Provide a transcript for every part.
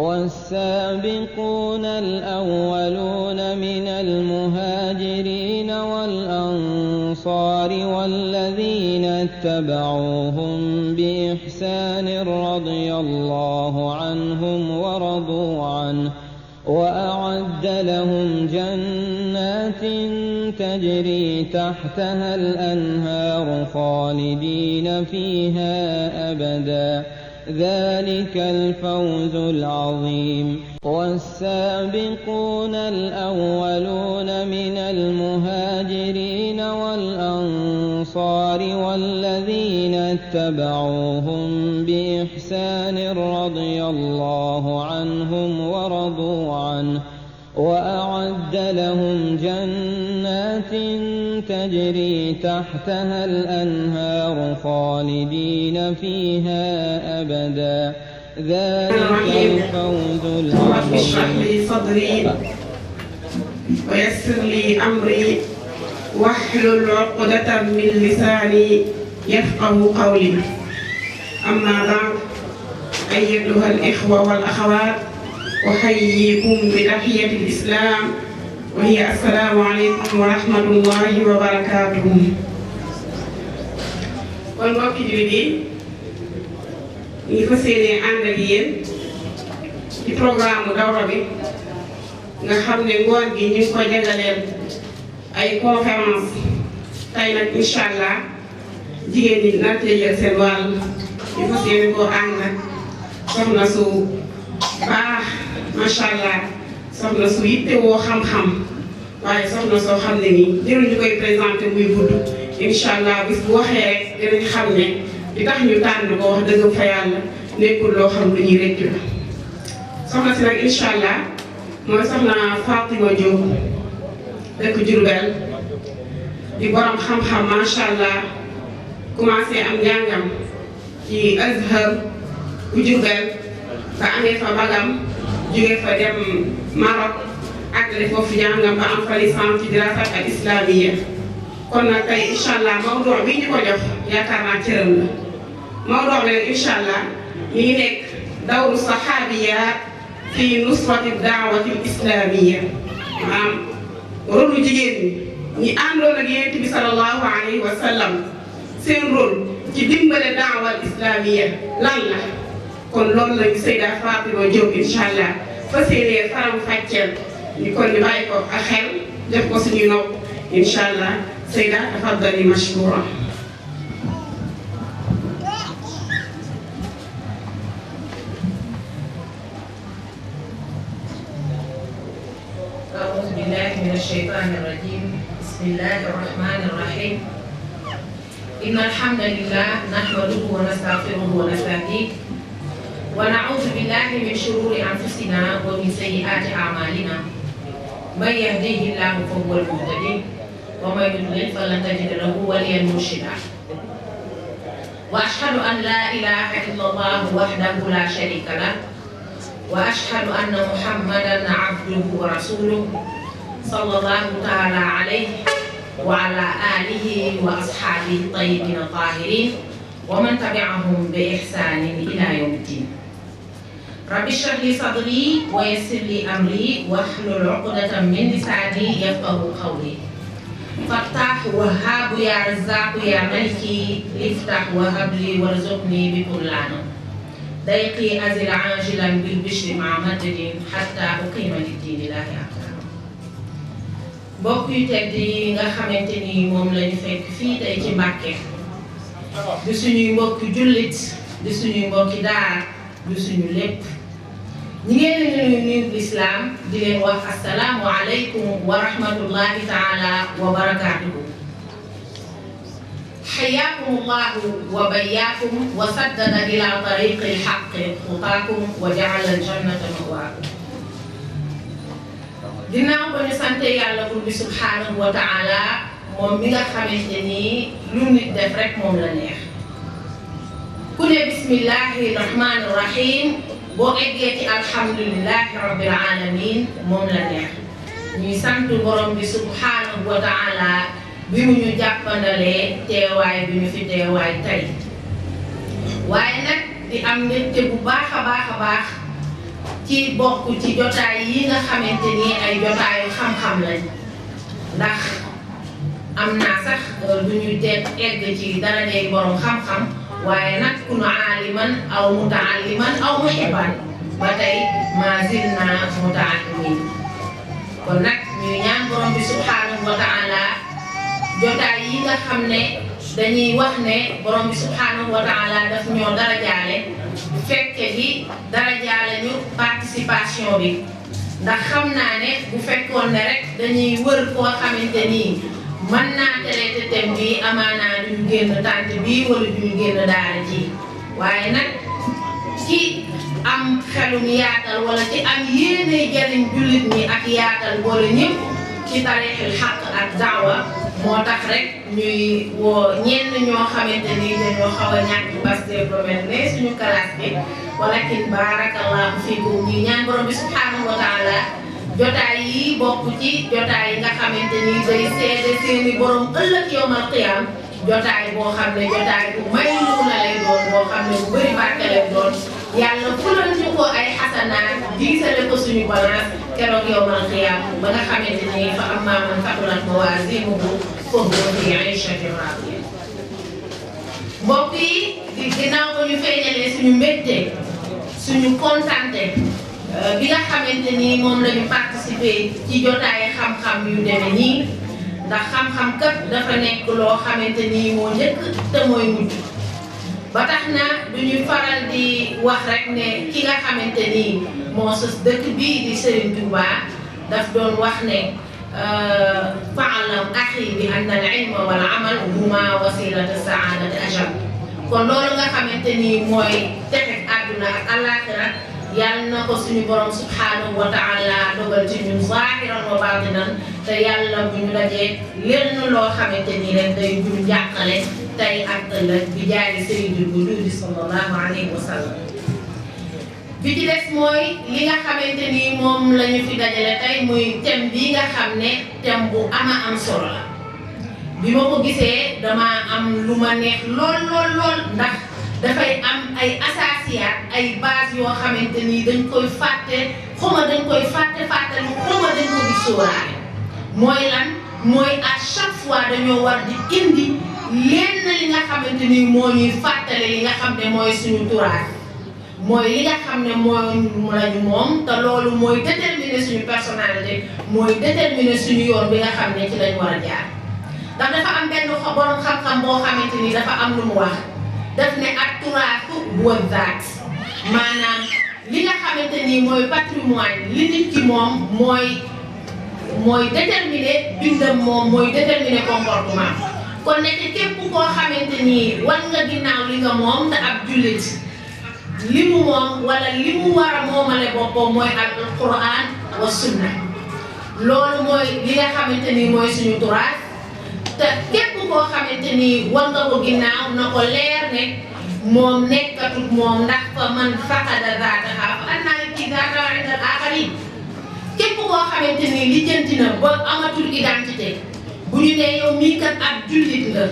والسابقون الأولون من المهاجرين والأنصار والذين اتبعوهم بإحسان رضي الله عنهم ورضوا عنه وأعد لهم جنات تجري تحتها الأنهار خالدين فيها أبدا ذلك الفوز العظيم. والسابقون الأولون من المهاجرين والأنصار والذين اتبعوهم بإحسان رضي الله عنهم ورضوا عنه وأعد لهم جنات تجري تحتها الأنهار خالدين فيها أبدا ذلك الفوز العظيم. رب اشرح لي صدري ويسر لي أمري واحلل عقدة من لساني يفقه قولي. أما بعد، أيها الإخوة والأخوات، أحييكم بتحية الإسلام وهي السلام عليكم ورحمة الله وبركاته. kon mbokki jullit yi ñu fas yéene ànd ak yéen ci programme dawra bi nga xam ne ngoon gi ñu ngi ko jagleel ay conférence. tey nag incha allah jigéen ñi nar cee jël seen wàll ñu fas yéene koo ànd ak soxna su baax macha allah, soxna su yittewoo xam-xam, waaye soxna soo xam ne nii jëruñu koy présenté muy gudd. incha allah bis bu waxee rek dinañ xam ne li tax ñu tànn ko wax dëgg fa yàlla nekkul loo xam lu ñuy rëccu la. soxna si nag incha allah mooy soxna Fatima Diop dëkk Diourbel di borom xam-xam macha allah, commencé am njàngam ci Azhar bu Diourbel ba amee fa bagam, jóge fa dem Maroc àggale foofu njàngam ba am fa licence ci dirasat al islamiyya. kon nag tey incha allah mawdu bi ñu ko jox yaakaar naa cëram la. mawdu bi nag incha allah mi ngi nekk dawru saxaabiyaat fi nusrati daawati islamiyya, maanaam rôle jigéen ñi àndoon ak Yonent bi sallallahu alayhi wa sallam, seen rôle ci dimbale daawal islamiyya lan la. kon loolu la Seyda Fatima Diop incha allah fas yéenee faram fàcceel ñu kon ñu bàyyi ko ak xel def ko suñuy nopp incha allah. Seyda tafaddali mashkura. أعوذ بالله من الشيطان الرجيم. بسم الله الرحمن الرحيم. إن الحمد لله نحمده ونستغفره ونستهديه ونعوذ بالله من شرور أنفسنا ومن سيئات أعمالنا. من يهديه الله فهو المهتدي ومن يضلل فلن تجد له وليا مرشدا. واشهد ان لا اله الا الله وحده لا شريك له واشهد ان محمدا عبده ورسوله صلى الله تعالى عليه وعلى اله واصحابه الطيبين الطاهرين ومن تبعهم باحسان الى يوم الدين. رب اشرح لي صدري ويسر لي امري واحلل عقدة من لساني يفقه قولي. فافتح وهاب يا رزاق يا ملكي افتح وهب لي وارزقني بكل لعنة ضيقي أزل عاجلا بالبشر مع مدد حتى أقيم للدين الله أكبر. mbokk yu tedd yi nga xamante ni moom lañu fekk fii tey ci Mbàkke di suñuy mbokki jullit di suñuy mbokki daara di suñu lépp, ñi ngeen leen nuyu lislaam di leen wax assalaamu aleykum wa rahmatullahi taala wa barakaatuhu. xayaakum allahu wa bayyaakum wa saddada ila tariqi lxaqi xutaakum wa jaala aljannata mawaakum. ginnaaw ba ñu sante yàlla pour bi subhaanahu wa taala, moom mi nga xamante ni lu nit def rek moom la neex. ku ne bismillahi rahmaani rahim boo eggee ci alhamdulillahi rabbil alamin moom la neex. ñuy sant borom bi subhanahu wa taala bi mu ñu jàppandalee teewaay bi ñu fi teewaay tey. waaye nag di am mbégte bu baax a baax ci bokk ci jotaay yi nga xamante ni ay jotaayu xam-xam lañ ndax am naa sax du ñu egg ci darajay borom xam-xam waaye nag kunu aaliman aw mutaalliman aw muhibban ba tey ma zilna mutaallimin kon nag ñuy ñaan borom bi subhanahu wa taala jotaay yi nga xam ne dañuy wax ne borom bi subhanahu wa taala daf ñoo darajaale fekke gi darajaale ñu participation bi ndax xam naa ne bu fekkoon ne rek dañuy wër koo xamante nii mën naa traité thème bi amaanaa duñu génn tànt bi wala duñu génn daara ji waaye nag ci am xelum yaatal wala ci am yéene jariñ jullit ñi ak yaatal boole ñëpp ci tariixul xaq ak daawa moo tax rek ñuy woo ñenn ñoo xamante ni dañoo xaw a ñàkk Pastef lu mel ne suñu classe bi walakin barakallahu fiikum ñi ñaan borom bi subhanahu wa taala jotaay yi bokk ci jotaay yi nga xamante ni day seede seeni borom ëllëg yawmal qiyaam jotaay boo xam ne jotaay bu may lu la lay doon boo xam ne bu bëri barke lay doon yàlla fulal ñu ko ay xasanaat diisale ko suñu balance keroog yawmal qiyaam ba nga xamante ni fa ammaa man thaqulat mawaaziinuhu fa huwa fii 'ishatin raadiya mbokk yi ginnaaw ba ñu feeñalee suñu mbégte suñu kontante bi nga xamante ni moom la ñu participer ci jotaay xam-xam yu demee nii ndax xam-xam kat dafa nekk loo xamante ni moo njëkk te mooy mujj ba tax na du ñuy faral di wax rek ne ki nga xamante ni moo sos dëkk bii di Serigne Touba daf doon wax ne fa'lam axi bi anna al-ilma wal amal huma wasilata saadati ajal kon loolu nga xamante ni mooy texe àdduna ak àllaaxira yàlla na ko suñu borom subhanahu wa taala dogal ci ñun zaahiran wa baatinan te yàlla bu ñu dajee lenn loo xamante ni rek day jur njàqale tey ak ëllëg bi jaari sayyidul wujuudi sallallahu alayhi wa sallam bi ci des mooy li nga xamante ni moom la ñu fi dajale tey muy thème bii nga xam ne thème bu ama am solo la bi ma ko gisee dama am lu ma neex lool ndax dafay am ay asaasiyaat ay base yoo xamante ni dañ koy fàtte xuma dañ koy fàttali xuma dañ ko di sóoraale mooy lan mooy à chaque fois dañoo war di indi lenn li nga xamante ni moo ñuy fàttale li nga xam ne mooy suñu turaas mooy li nga xam ne mooy lañu moom te loolu mooy déterminer suñu personnalité mooy déterminer suñu yoon bi nga xam ne ci lañu war a jaar ndax dafa am benn borom xam-xam boo xamante ni dafa am lu mu wax daf ne ak turaasu huwa zaat maanaam li nga xamante ni mooy patrimoine li nit ki moom mooy déterminer bindam moom mooy déterminer comportement kon nekk képp koo xamante ni wan nga ginnaaw li nga moom te ab jullit li mu moom wala li mu war a moomale boppam mooy alquran wa sunna loolu mooy li nga xamante ni mooy suñu turaas te képp koo xamante ni war nga ko ginnaaw na ko leer ne moom nekkatut moom ndax fa man faqada zaataha fa annaa yabki zaataha inda al-aaxariin képp koo xamante ni lijjanti na ba amatul identité bu ñu nee yow mii kat ab jullit nga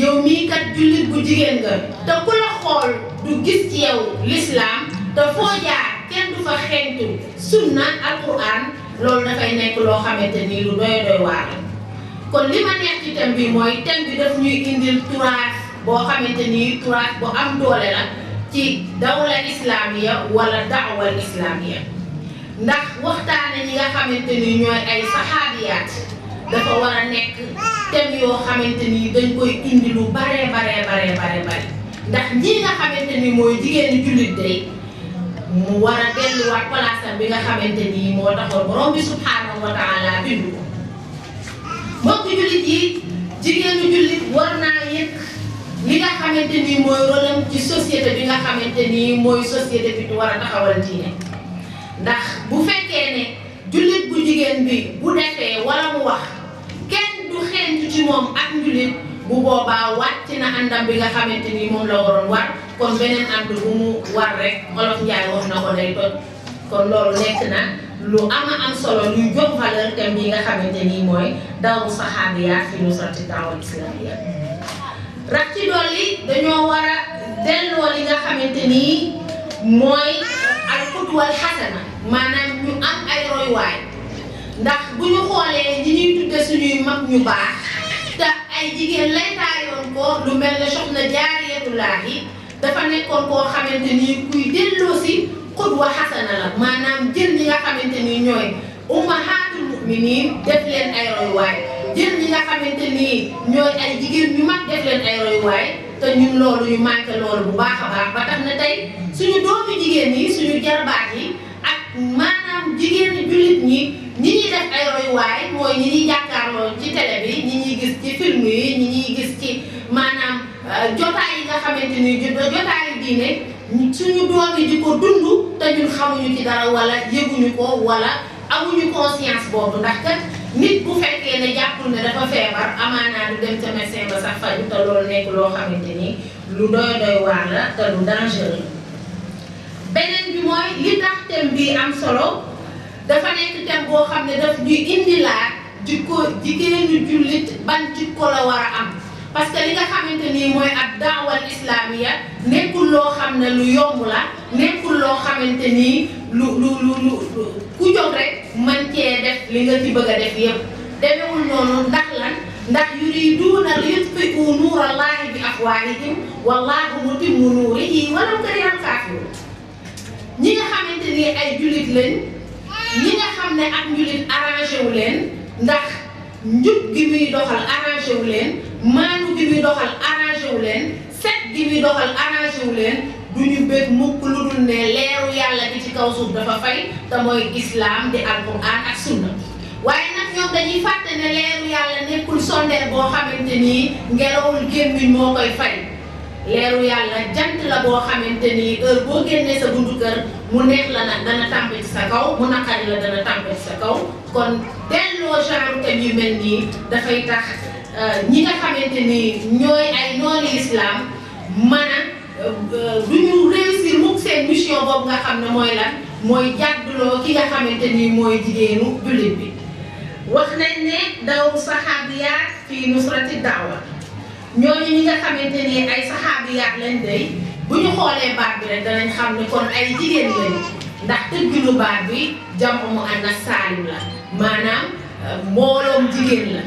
yow mii kat jullit bu jigéen nga te ku la xool du gis ci yow l'islam te foo jaar kenn du fa xeeñtu sunna alquran loolu dafay nekk loo xamante ni lu doy waar kon li ma neex ci thème bi mooy thème bi daf ñuy indil turaas boo xamante ni turaas bu am doole la ci dawla islamiya wala daawal islamiya ndax waxtaane ñi nga xamante ni ñooy ay saxaabiyaat dafa war a nekk thème yoo xamante ni dañ koy indi lu bare ndax ñi nga xamante ni mooy jigéeni jullit day mu war a delluwaat palaasam bi nga xamante ni moo taxoon borom bi subhanahu wa taala bindu ko mbokki jullit yi jigéenu jullit war naa yëg li nga xamante ni mooy rôlam ci société bi nga xamante ni mooy société bi war a taxawal diine ndax bu fekkee ne jullit bu jigéen bi bu defee wala mu wax kenn du xeeñtu ci moom ak njullit bu boobaa wàcc na àndam bi nga xamante ni moom la waroon war kon beneen ànd bu mu war rek Olof Njaay wax na ko day toj kon loolu nekk na lu am solo luy jox valeur thème bi nga xamante ni mooy dawru saxaabiyaat fi nusrati daawal islamiyya rax ci dolli dañoo war a delloo li nga xamante ni mooy al qudwal xasana ndax bu ñu xoolee ñi ñuy tudde suñuy mag ñu baax te ay jigéen lay taayoon ko lu mel ne soxna Jaariyatullaahi dafa nekkoon koo xamante ni kuy delloosi xudwa xasana la maanaam jël ñi nga xamante ni ñooy ummahaatul mu'miniin def leen ay royuwaay jël ñi nga xamante ni ñooy ay jigéen ñu mag def leen ay royuwaay te ñun loolu ñu manqué loolu bu baax a baax ba tax na tey suñu doomu jigéen yi suñu jarbaat yi ak maanaam jigéen ñi jullit ñi ñi ñuy def ay royuwaay mooy ñi ñuy jàkkaarloo ci télé bi ñi ñuy gis ci film yi ñi ñuy gis ci maanaam jotaay yi nga xamante ni jotaayu diine suñu doom yi di ko dund te ñun xamuñu ci dara wala yëguñu ko wala amuñu conscience boobu ndax kat nit bu fekkee ne jàppul ne dafa feebar amaanaa du dem ca médecin ba sax faju te loolu nekk loo xamante ni lu doy waar la te lu dangereux. beneen bi mooy li tax thème bi am solo dafa nekk thème boo xam ne daf ñuy indilaat jikko jigéenu jullit ban jikko la war a am parce que li nga xamante ni mooy ak daawal islamiya nekkul loo xam ne lu yomb la nekkul loo xamante ni lu ku jóg rek mën cee def li nga ci bëgg a def yépp demewul noonu ndax lan ndax yuriduuna liyutfi'u nuurallaahi bi afwaahihim wallaahu mutimmu nuurihi walaw karihal kaafiruun ñi nga xamante ni ay jullit lañ ñi nga xam ne ak njullit arrangé wu leen ndax njub gi muy doxal arrangé wu leen maanu gi muy doxal arrangé wu leen set gi muy doxal arrangé wu leen du ñu bëgg mukk lu dul ne leeru yàlla bi ci kaw suuf dafa fay te mooy islam di alquran ak sunna waaye nag ñoom dañuy fàtte ne leeru yàlla nekkul sondeel boo xamante ni ngelawul gémmiñ moo koy fay leeru yàlla jant la boo xamante ni heure boo génnee sa buntu kër mu neex la nag dana tàmpe ci sa kaw mu naqari la dana tàmpe ci sa kaw kon delloo genre thème yu mel nii dafay tax ñi nga xamante ni ñooy ay noonu islam mën a du ñu réussir mukk seen mission boobu nga xam ne mooy lan mooy jàdduloo ki nga xamante ni mooy jigéenu jullit bi wax nañ ne dawru saxaabiyaat fii nusrati daawa ñooñu ñi nga xamante ni ay saxaabiyaat lañ day bu ñu xoolee baat bi rek danañ xam ne kon ay jigéen lañu ndax tëgginu baat bi jamu muannas saalim la maanaam mbooloom jigéen la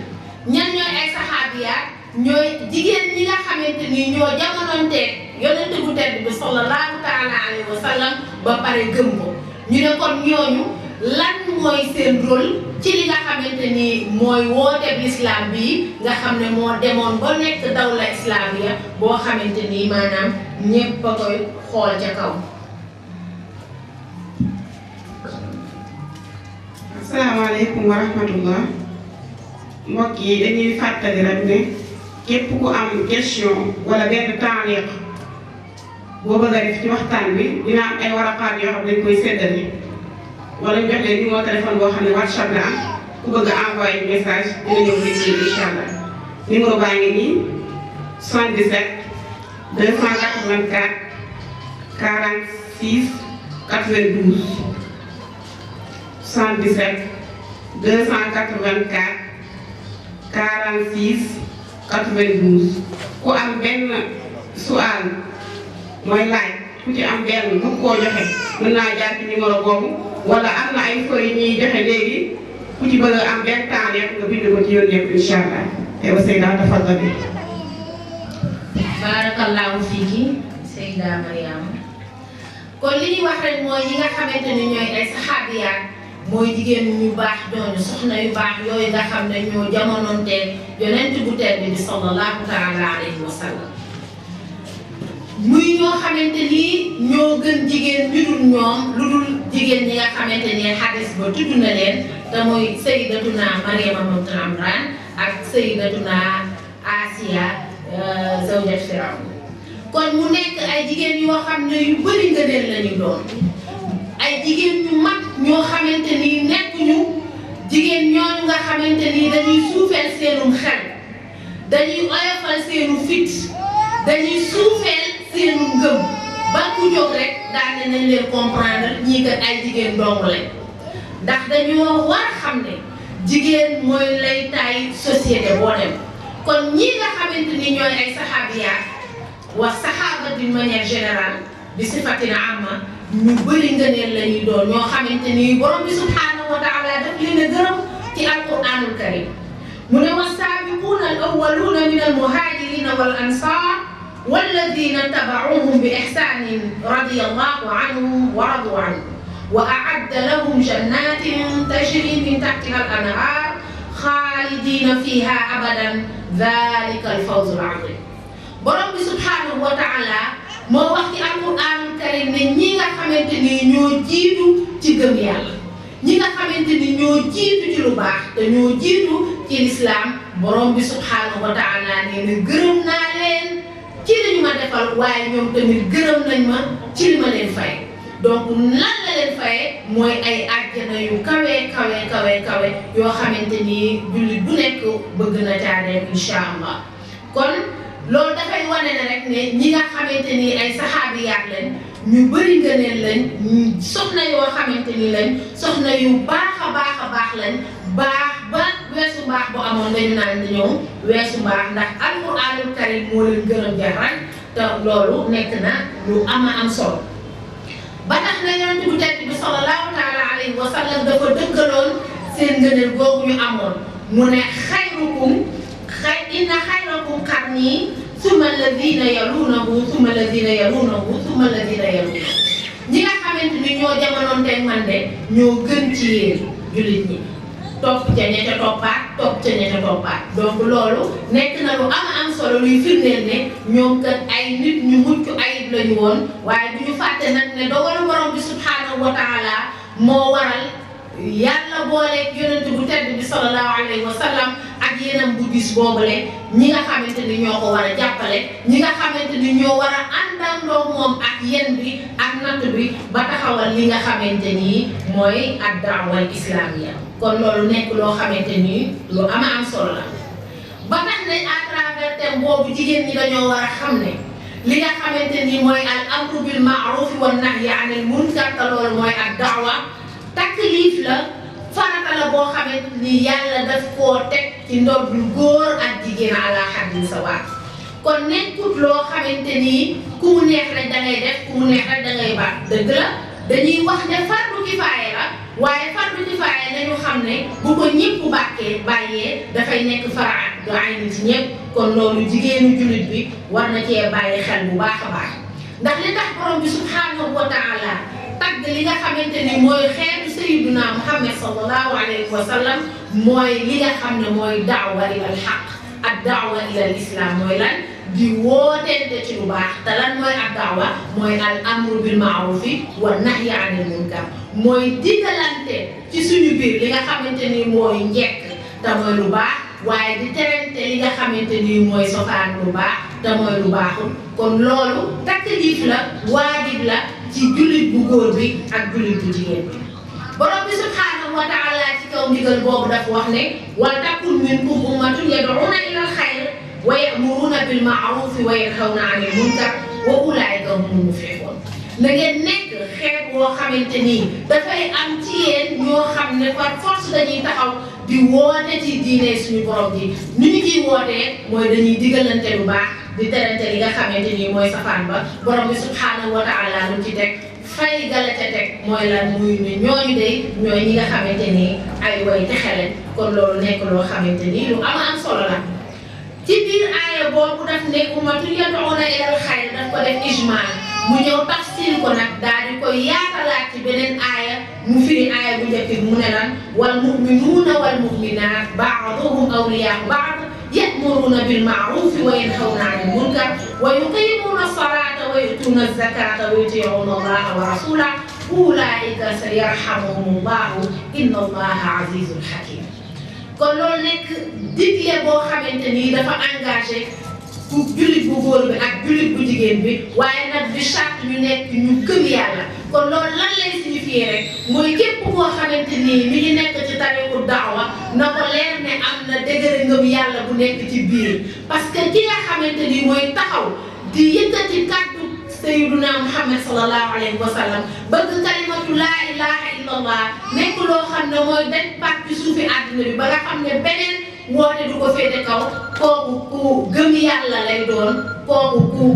ñan ñooy ay saxaabiyaat ñooy jigéen ñi nga xamante ni ñoo jamononteeg yonent bu tedd bi sallallahu taala alayhi wa sallam ba pare gëm ko ñu ne kon ñooñu lan mooy seen rôle ci li nga xamante ni mooy wooteeb l'islam bii nga xam ne moo demoon ba nekk dawla islamiya boo xamante ni maanaam ñépp a koy xool ca kaw. asalaamaaleykum wa rahmatullah mbokk yi dañuy fàttali rek ne képp ku am question wala benn taaliq boo bëgg a def ci waxtaan bi dina am ay waraqaat yoo xam dañ koy séddale wala ñu jox leen numéro téléphone boo xam ne WhatsApp la am ku bëgg a envoyé message dina ñëw léegi incha allah numéro baa ngi nii 77 284 46 92 77 284 46 92 ku am benn sual mooy laaj ku ci am benn mu koo joxe mën naa jaar ci numéro boobu wala am na ay feuilles ñuy joxe léegi ku ci bëgg a am benn temps rek nga bind ko ci yónnee ko incha allah te ba Seyda tafaddali. barakallahu fiiki Seyda Mariama kon li ñuy wax rek mooy ñi nga xamante ni ñooy ay saxaabiyaat mooy jigéen ñu baax ñooñu soxna yu baax yooyu nga xam ne ñoo jamonoonteeg yonent bu tedd bi sallallahu taala alayhi wa sallam muy ñoo xamante ni ñoo gën jigéen ñu dul ñoom lu dul jigéen ñi nga xamante ni xadis ba tudd na leen te mooy sayyidatuna Mariama bint Imran ak sayyidatuna Asiya zawjat Firawn kon mu nekk ay jigéen yoo xam ne yu bëri nga leen lañu doon ay jigéen ñu mag ñoo xamante ni nekkuñu jigéen ñooñu nga xamante ni dañuy suufeel seenum xel dañuy oyofal seenu fit dañuy suufeel seenu ngëm ba ku jóg rek daal ne nañ leen comprendre ñii kat ay jigéen dong lañ ndax dañoo war a xam ne jigéen mooy lay taay société boo dem kon ñii nga xamante ni ñooy ay saxaabiyaat wax saxaaba d'une manière générale bi sifatina amma ñu bëri ngëneel la ñuy doon ñoo xamante ni borom bi subhaanahu wa taala daf leen a gërëm mu ne was-saabiquuna al-awwaluuna mina al-muhaajiriina wal-ansaar walladiina taba'uuhum bi ihsaanin radiyallaahu anhum wa raduu anhu wa a'adda lahum jannaatin tajrii min tahtihaa al-anhaar xaalidiina fiihaa abadan zaalika al-fawzu al-'aziim. borom bi subhaanahu wa ta'aala moo wax ci alquraanul karim ne ñi nga xamante ni ñoo jiitu ci gëm yàlla, ñi nga xamante ni ñoo jiitu ci lu baax te ñoo jiitu ci lislaam, borom bi subhaanahu wa ta'aala nee na gërëm naa leen ci li ñu ma defal, waaye ñoom tamit gërëm nañ ma ci li ma leen fay. donc lan la leen faye mooy ay àjjana yu kawe yoo xamante ni jullit bu nekk bëgg na caa dem incha allah. kon loolu dafay wane ne rek ne ñi nga xamante ni ay saxaabiyaat lañ ñu bëri ngëneel lañ, soxna yoo xamante ni lañ, soxna yu baax a baax lañ, baax ba weesu mbaax bu amoon dañu naan ñëw weesu mbaax, ndax alquraanul karim moo leen gërëm jaxran te loolu nekk na lu am solo. ba tax na yonent bu tedd bi sallallahu taala alayhi wa sallam dafa dëggaloon seen ngëneel googu ñu amoon, mu ne inna xayrakum qarni summa alladina yaluunahu summa alladina yaluunahu summa alladina yaluunahu. ñi nga xamante ni ñoo jamonoon tey man de ñoo gën ci yéen jullit ñi, topp ca ña ca toppaat. donc loolu nekk na lu am solo luy firndeel ne ñoom kat ay nit ñu mucc ayib lañu woon, waaye du ñu fàtte nag ne dogalu borom bi subhaanahu wa taala moo waral yàlla booleeg yonent bu tedd bi sallallahu alayhi wa sallam ak yeneen bu gis boobule ñi nga xamante ni ñoo ko war a jàppale, ñi nga xamante ni ñoo war a àndandoo moom ak yen bi ak natt bi ba taxawal li nga xamante ni mooy ad-da'wa al-islamiyya. kon loolu nekk loo xamante ni lu am solo la. ba tax ne à travers thème boobu jigéen ñi dañoo war a xam ne li nga xamante ni mooy al amru bil ma'ruf wan nahyi anil munkar, te loolu mooy ad-da'wa taklif la, farata la boo xamante ni yàlla daf koo teg ci ndoddu góor ak jigéen ala haddin sawa. kon nekkut loo xamante ni ku mu neex rek da ngay def, ku mu neex rek da ngay baax. dëgg la dañuy wax ne fardu kifaaya la, waaye fardu kifaaya nañu xam ne bu ko ñëpp bàyyee dafay nekk faraat du ayni ci ñëpp. kon loolu jigéenu jullit bi war na cee bàyyi xel bu baax a baax, ndax li tax borom bi subhaanahu wa taala tagg li nga xamante ni mooy xeetu sayyiduna Muhammad sallallahu alayhi wa sallam mooy li nga xam ne mooy da'wa ilal haqq ak da'wa ilal islam. mooy lan? di wooteente ci lu baax. te lan mooy ak da'wa? mooy al amru bil ma'ruf wa nahyi anil munkar, mooy digalante ci suñu biir li nga xamante ni mooy njekk te mooy lu baax, waaye di terante li nga xamante ni mooy sofaan lu baax te mooy lu baaxul. kon loolu taklif la, waajib la ci jullit bu góor bi ak jullit bu jigéen bi. borom bi subhaanahu wa taala ci kaw ndigal boobu dafa wax ne wal takun minkum ummatun yad'uuna ilal xayr wa ya'muruuna bil ma'ruuf wa yanhawna anil munkar wa ulaa'ika humul muflihuun. na ngeen nekk xeet boo xamante ni dafay am ci yéen ñoo xam ne par force dañuy taxaw di woote ci diine suñu borom ji. ni ñu ciy wootee mooy dañuy digalante lu baax di terante li nga xamante ni mooy safaan ba. borom bi subhaanahu wa taala lu ci teg fay gala ca teg mooy lan? muy ne ñooñu de ñooy ñi nga xamante ni ay way texe lañ. kon loolu nekk loo xamante ni lu am solo la. ci biir aaya boobu daf ne ummatun yad'uuna ilal xayr daf ko def ijmaal, mu ñëw tafsir ko nag daal di koy yaatalaat ci beneen aaya mu firi aaya bu njëkk bi mu ne lan wal mu'minuuna wal mu'minaat ba'duhum awliyaa'u ba'd ya'muruuna bil ma'ruufi wa yanhawna 'anil munkar wa yuqiimuuna as-salaata wa yu'tuuna az-zakaata wa yutii'uuna Allaaha wa rasuulahu ulaa'ika sayarhamuhumullaahu inna Allaaha 'aziizun hakiim. kon loolu nekk digle boo xamante ni dafa engagé ku jullit bu góor bi ak jullit bu jigéen bi, waaye nag di charte ñu nekk ñu gëm yàlla. kon loolu lan lay signifier rek mooy képp koo xamante ni mi ngi nekk ci tariqu daawa na ko leer ne am na dëgëre ngëm yàlla bu nekk ci biir. parce que ki nga xamante ni mooy taxaw di yëkkati kàddu sayyiduna Muhammad sallallahu alayhi wa sallam bëgg kalimatu laa ilaha illallah nekk loo xam ne mooy dañ pàcc ci suufi àdduna bi ba nga xam ne beneen woote du ko féete kaw. kooku ku gëm yàlla lay doon, kooku ku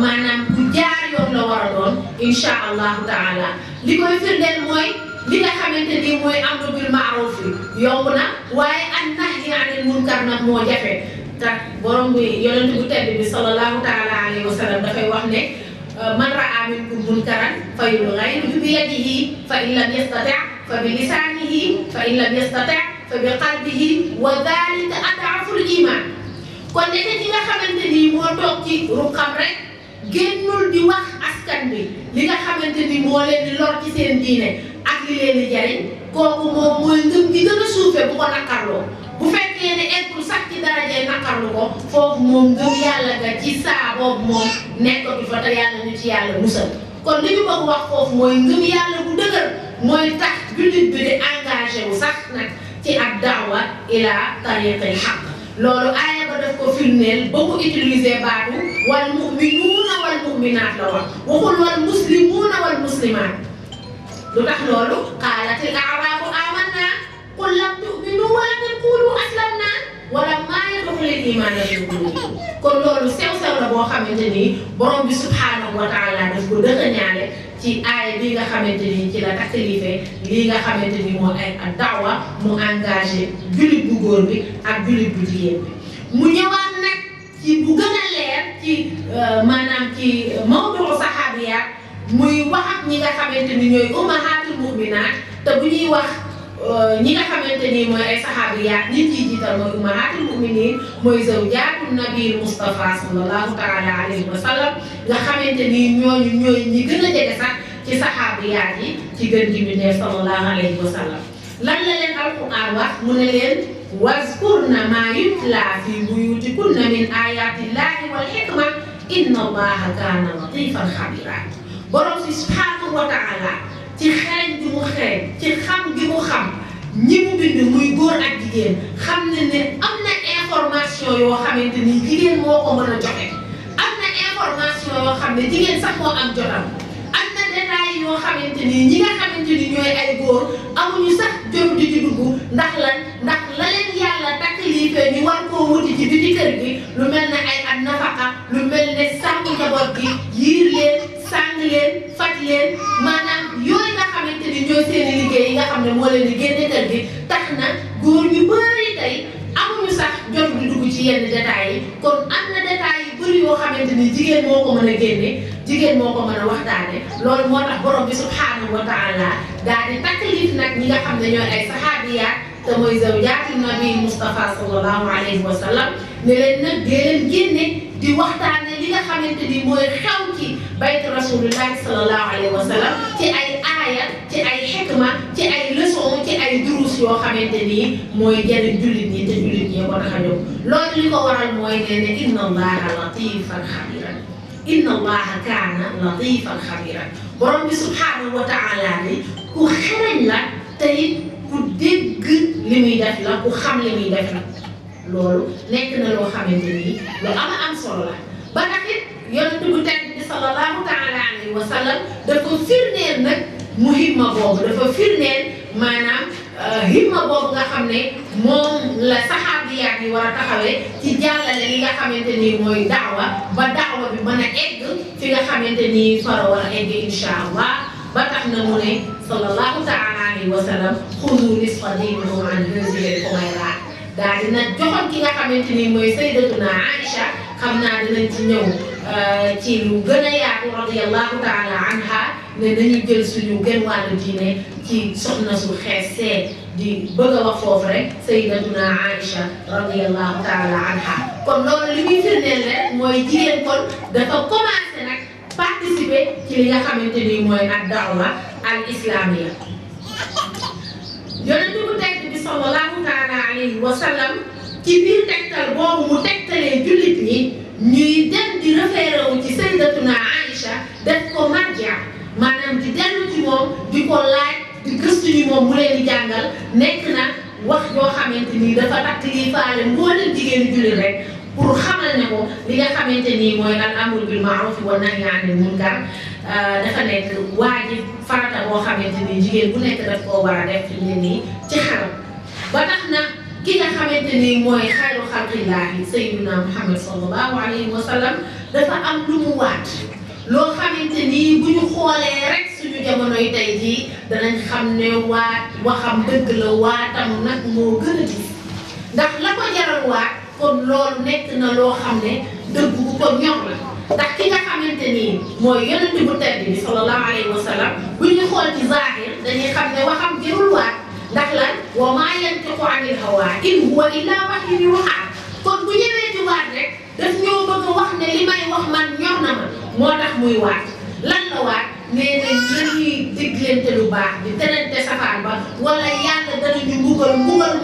maanaam ku jaar yoon la war a doon incha allahu taala. li koy firndeel mooy li nga xam xamante ni mooy amru bil ma'ruf yomb na waaye an nahyi anil munkar nag moo jafe te borom bi yonent bu tedd bi sallallahu taala alayhi wa sallam dafay wax ne man ra'a minkum munkaran falyughayyirhu bi yadihi fa in lam yastati' fa bi lisanihi fa in lam yastati' fa bi qalbihi wa dhalika ad'aful iman kon nit ñi nga xamante ni moo toog ci ruqam rek génnul di wax askan bi li nga xamante ni moo leen di lor ci seen diine ak li leen di jariñ kooku moom mooy ngëm gi gën a suufe bu ko naqarloo bu fekkee ne eggul sax ci darajee naqarlu ko foofu moom ngëm yàlla nga ci saa boobu moom nekkatu fa te yàlla ñu ci yàlla musal kon li ñu bëgg wax foofu mooy ngëm yàlla bu dëgër mooy tax jullit bi di engagé wu sax nag ci ak daawa ila tariqil haqq loolu aaya ba daf ko firndeel ba mu utiliser baatu wal mu'minuuna wal mu'minaat la wax waxul wal muslimuuna wal muslimaat lu tax loolu qaalatil a'raabu aamanna qul lam tu'minu walakin qulu aslamna walammaa yadxulil iimaanu fii quluubikum kon loolu sew-sew la boo xamante ni borom bi subhaanahu wa taala daf ko dëgëñaale ci aaya bi nga xamante ni ci la taklife lii nga xamante ni moo ay ak daawa mu engagé jullit bu góor bi ak jullit bu jigéen bi mu ñëwaat nag ci bu gën a leer ci maanaam ci mawdu saxaabiyaat muy wax ak ñi nga xamante ni ñooy ummahatul mu'minaat te bu ñuy wax ñi nga xamante ni mooy ay saxaabiyaat nit ciy jiital mooy ummahatul mu'minin mooy zawjaatun nabiyyil Mustafa sallallahu taala alayhi wa sallam nga xamante ni ñooñu ñooy ñi gën a jege sax ci saxaabiyaat yi ci gën gi bi ne sallallahu alayhi wa sallam lan la leen alquran wax mu ne leen wazkurna maa yutla fi buyutikunna min ayatillahi wal hikma inna allaha kaana latifan xabira borom si subhanahu wa taala ci xereñ gi mu xereñ ci xam gi mu xam ñi mu bind muy góor ak jigéen xam ne ne am na information yoo xamante ni jigéen moo ko mën a joxe am na information yoo xam ne jigéen sax moo am jotam am na détails yoo xamante ni ñi nga xamante ni ñooy ay góor amuñu sax jot di ci dugg ndax lan ndax la leen yàlla taklife ñu war koo wuti ci biti kër gi lu mel ne ay at nafaqa lu mel ne sàmm njaboot gi yiir leen sàng leen faj leen maanaam yooyu nga xamante ni ñooy seen liggéey yi nga xam ne moo leen di génne kër gi tax na góor ñu bëri tey amuñu sax jot di dugg ci yenn détails yi kon am na détails yu bëri yoo xamante ni jigéen moo ko mën a génne jigéen moo ko mën a waxtaane loolu moo tax borom bi subhanahu wa taala daal di taklif nag ñi nga xam ne ñooy ay saxaabiyaat te mooy zawjaatu nabi Mustafa sallallahu alayhi wa sallam ne leen nag dee leen génne di waxtaane li nga xamante ni mooy xew ci baytu rasulillahi sallallahu alayhi wa sallam ci ay aaya ci ay xikma ci ay leçon ci ay durus yoo xamante ni mooy jëriñ jullit ñi te jullit ñi ko tax a jóg loolu li ko waral mooy ne inna allaha latifan xabiran inna allaha kaana latifan xabiran borom bi subhanahu wa taala ni ku xereñ la te it ku dégg li muy def la ku xam li muy def la loolu nekk na loo xamante ni lu am solo la ba tax it yonent bu tedd bi sallallahu taala alayhi wa sallam dafa firndeel nag muhimma boobu dafa firndeel maanaam himma boobu nga xam ne moom la saxaabiyaat yi war a taxawee ci jàllale li nga xamante ni mooy daawa ba daawa bi mën a egg fi nga xamante ni fara war a egg insha allah ba tax na mu ne sallallahu taala alayhi wa sallam xudu nisfa diinikum an haadihi al-humayraat daal dina joxoon ki nga xamante ni mooy sayyidatuna Aïcha xam naa dinañ ci ñëw ci lu gën a yaatu radiyallahu taala anha ne nañu jël suñu gën wàllu diine ci soxna su xees see di bëgg a wax foofu rek sayyidatuna Aïcha radiyallahu taala anha kon loolu li muy firndeel rek mooy jigéen kon dafa commencé nag participer ci li nga xamante ni mooy ak daawa al islamiya yonent bu tedd bi sallallahu taala alayhi wa sallam ci biir tegtal boobu mu tegtalee jullit ñi ñuy dem di référé wu ci sayyidatuna Aïcha def ko marja maanaam di dellu ci moom di ko laaj di gëstu ñu moom mu leen di jàngal nekk na wax yoo xamante ni dafa takk lii faale mboolem jigéenu jullit rek pour xamal ne ko li nga xamante ni mooy al amru bil ma'ruf wa nahyi anil munkar dafa nekk waajib farata boo xamante ni jigéen bu nekk daf koo war a def ci nit ñi ci xelam ba tax na ki nga xamante ni mooy xayru xalqillaahi sayyiduna Muhammad sallallahu alayhi wa sallam dafa am lu mu waat loo xamante ni bu ñu xoolee rek suñu jamonoy tey jii danañ xam ne waxam dëgg la waatam nag moo gën a gis ndax la ko jaral waat kon loolu nekk na loo xam ne dëgg bu ko ñor la ndax ki nga xamante ni mooy yonent bu tedd bi sallallahu alayhi wa sallam bu ñu xool ci zahir dañuy xam ne waxam jërul waat ndax lan wa maa yantiqu anil hawaa in huwa illaa wahyun yuuhaa kon bu ñëwee di waat rek daf ñoo bëgg a wax ne li may wax man ñor na ma moo tax muy waat lan la waat nee na nañuy diglante lu baax di terante safaan ba wala yàlla danañu mbugal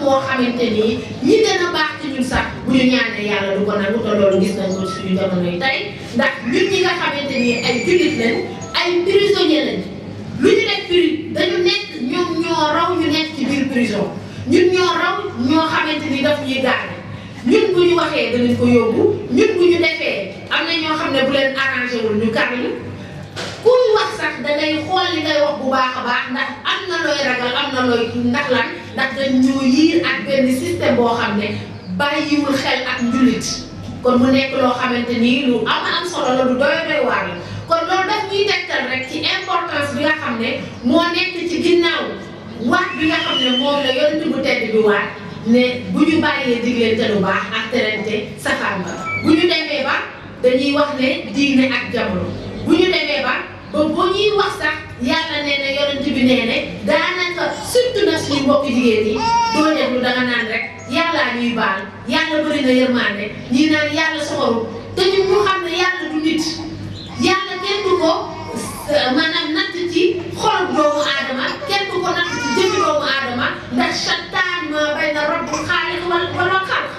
moo xamante ni ñi gën a baax ci ñun sax bu ñu ñaanee yàlla du ko nangu te loolu gis nañ ko suñu jamono yi tey ndax ñun ñi nga xamante ni ay jullit lañ ay prisonniers lañ lu ñu nekk dañu nekk ñoom ñoo raw ñu nekk ci biir prison ñun ñoo raw ñoo xamante ni daf ñuy gaane ñun bu ñu waxee danañ ko yóbbu ñun bu ñu defee am na ñoo xam ne bu leen arrangé wul ñu kar ñu kuy wax sax da ngay xool li ngay wax bu baax a baax ndax am na looy ragal am na looy ndax lan ndax dañ ñoo yiir ak benn système boo xam ne bàyyiwul xel ak njullit kon mu nekk loo xamante ni lu am solo la lu doy waar la kon loolu daf ñuy tegtal rek ci importance bi nga xam ne moo nekk ci ginnaaw waat bi nga xam ne moom la yonent bu tedd bi waat ne bu ñu bàyyee diglante lu baax ak terante safaan ba bu ñu demee ba dañuy wax ne diine ak jamono bu ñu demee ba boo ñuy wax sax yàlla nee na yonent bi nee ne daanaka surtout nag suñu mbokki jigéen yi doo déglu danga naan rek yàllaa ñuy baal yàlla bëri na yërmande ñii naan yàlla soxoru te ñun ñu xam ne yàlla du nit yàlla kenn du ko maanaam natt ci xol doomu aadama kenn du ko natt ci jëmmi doomu aadama ndax shataan ma bay na rabbul xaaliq wala xalq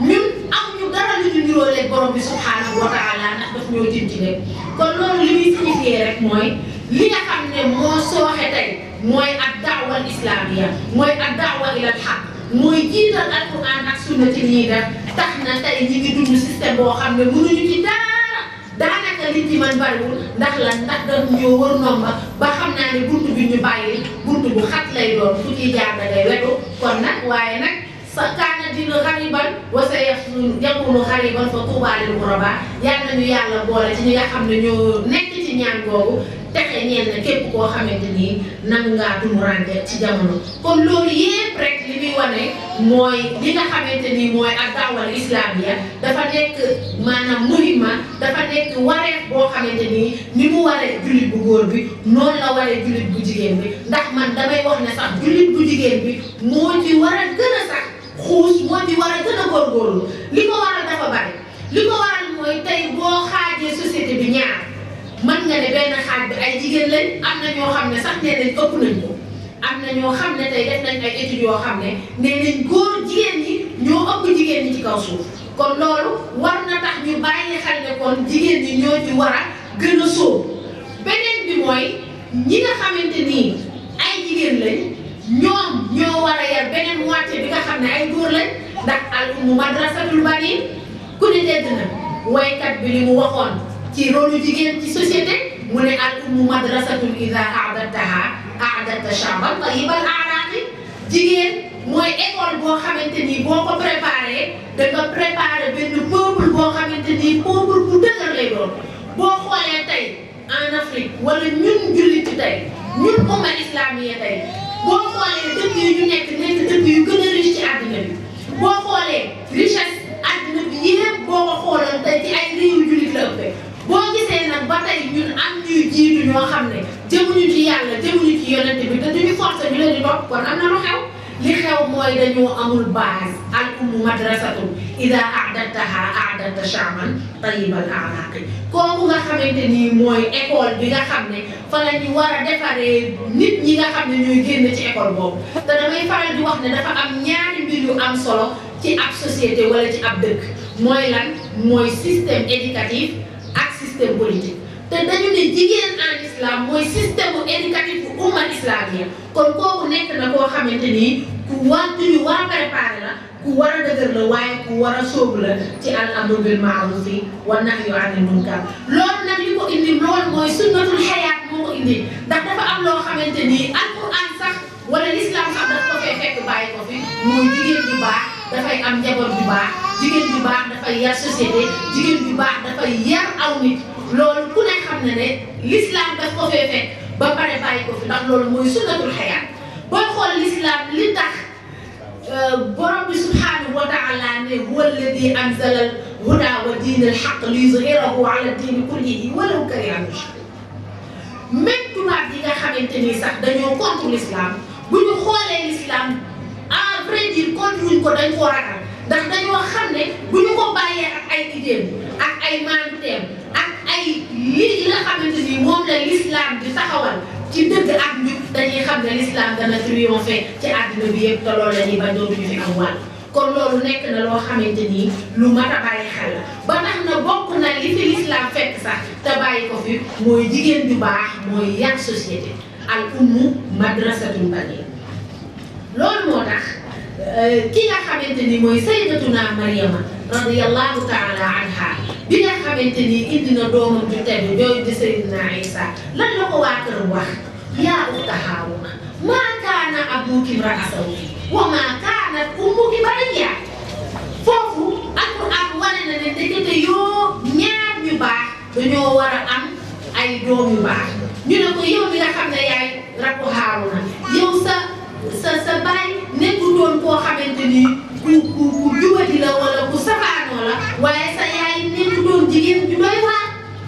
ñun amuñu dara lu ñu niróoleeg borom bi subhanahu wa taala ndax daf ñoo jëm ci lépp kon loolu li muy signifié rek mooy li nga xam ne moo sooxe tey mooy ak daawa al islamiya mooy ak daawa ila al haq mooy jiital alquran ak sunna ci ñuy def tax na tey ñi ngi dund système boo xam ne mënuñu ci dara daanaka li ci man bariwul ndax lan ndax dañ ñoo wër nomba ba xam naa ne buntu bi ñu bàyyi buntu bu xat lay doon fu ciy jaar da ngay wetu kon nag waaye nag sa kaana dina xariban wa sa yakunu xariban fa tuubaa lil ghurabaa yal nañu yàlla boole ci ñi nga xam ne ñoo nekk ci ñaan googu texe ñeen na képp koo xamante ni nangu ngaa tumurànke ci jamono kon loolu yépp rek li muy wane mooy li nga xamante ni mooy ak daawal islamiya dafa nekk maanaam muhimma dafa nekk wareef boo xamante ni mu waree jullit bu góor bi noonu la waree jullit bu jigéen bi ndax man damay wax ne sax jullit bu jigéen bi moo ci war a gën a sax xuus moo ci war a gën a góorgóorlu li ko waral dafa bari li ko waral mooy tey boo xaajee société bi ñaar mën nga ne benn xaaj bi ay jigéen lañ am na ñoo xam ne sax nee nañ ëpp nañ ko am na ñoo xam ne tey def nañ ay études yoo xam ne nee nañ góor jigéen ñi ñoo ëpp jigéen ñi ci kaw suuf kon loolu war na tax ñu bàyyi xel ne kon jigéen ñi ñoo ci war a gën a sóob beneen bi mooy ñi nga xamante ni ay jigéen lañ ñoom ñoo war a yar beneen moitié bi nga xam ne ay góor lañ ndax al ummu madrasatul banin ku ne dégg na waykat bi li mu waxoon ci rôle jigéen ci société mu ne al ummu madrasatul ida a'dadtaha a'dadta sha'ban tayyibal a'raqi jigéen mooy école boo xamante ni boo ko préparé da nga préparé benn peuple boo xamante ni peuple bu dëgër lay doon boo xoolee tey en Afrique wala ñun jullit tey ñun umma islamiya tey boo xoolee dëkk yi ñu nekk dëkk yu gën a riche ci àddina bi boo xoolee richesse àddina bi yépp boo ko xooloon tey ci ay réew jullit la ëppee boo gisee nag ba tey ñun am ñuy jiitu ñoo xam ne jëmuñu ci yàlla jëmuñu ci yonent bi te duñu forcé ñu leen di topp kon am na lu xew li xew mooy dañoo amul base al ummu madrasatu ida a'dadtaha a'dadta sha'ban tayyibal a'raqi kooku nga xamante ni mooy école bi nga xam ne fa la ñu war a defaree nit ñi nga xam ne ñooy génn ci école boobu te damay faral di wax ne dafa am ñaari mbir yu am solo ci ab société wala ci ab dëkk mooy lan mooy système éducatif ak système politique te dañu ne jigéen en islam mooy système éducatif bu umma islamiya kon kooku nekk na koo xamante ni ku ñu war a préparer la ku war a dëgër la waaye ku war a sóobu la ci al amru bil ma'ruf wa nahyu anil munkar loolu nag li ko indi loolu mooy sunnatul hayaat moo ko indi ndax dafa am loo xamante ni alquran sax wala l'islam sax dafa ko fee fekk bàyyi ko fi mooy jigéen bu baax dafay am njaboot bu baax jigéen bu baax dafay yar société jigéen bu baax dafay yar aw nit loolu ku ne xam ne ne l'islam daf ko fee fekk ba pare bàyyi ko fi ndax loolu mooy sunnatul xayaat booy xool l'islam li tax borom bi subhanahu wa taala ne huwa alladi anzala al huda wa diin al haqq li yuzhirahu ala diini kullihi walaw kariha al mushrikuun même tubaab yi nga xamante ni sax dañoo contre l'islam bu ñu xoolee l'islam à vrai dire contre wuñ ko dañ koo ragal ndax dañoo xam ne bu ñu ko bàyyee ak ay idéem ak ay maanduteem ak ay lii nga xamante ni moom la l'islam di taxawal ci dëgg ak njub dañuy xam ne l'islam dana triompher ci àddina bi yëpp te loolu la ñuy bañ dootuñu fi am wàll kon loolu nekk na loo xamante ni lu mat a bàyyi xel la ba tax na bokk na li fi l'islam fekk sax te bàyyi ko fi mooy jigéen ju baax mooy yar société al ummu madrasatul baniin loolu moo tax ki nga xamante ni mooy sayyidatuna Maryama radiyallahu taala anha bi nga xamante ni indi na doomam ju tedd jooju di Seydina Isa lan la ko waa këram wax yaa ukhta Haaruna maa kaana abuki imra'a sawin wa maa kaanat ummuki baghiya foofu Alxuraan wane na ne ndekete yoo ñaar ñu baax dañoo war a am ay doom yu baax ñu ne ko yow mi nga xam ne yaay rakku Haaruna yow sa baay nekkutoon koo xamante ni ku jubati la wala ku safaanoo la waaye sa yaay nekkutoon jigéen ju doy waar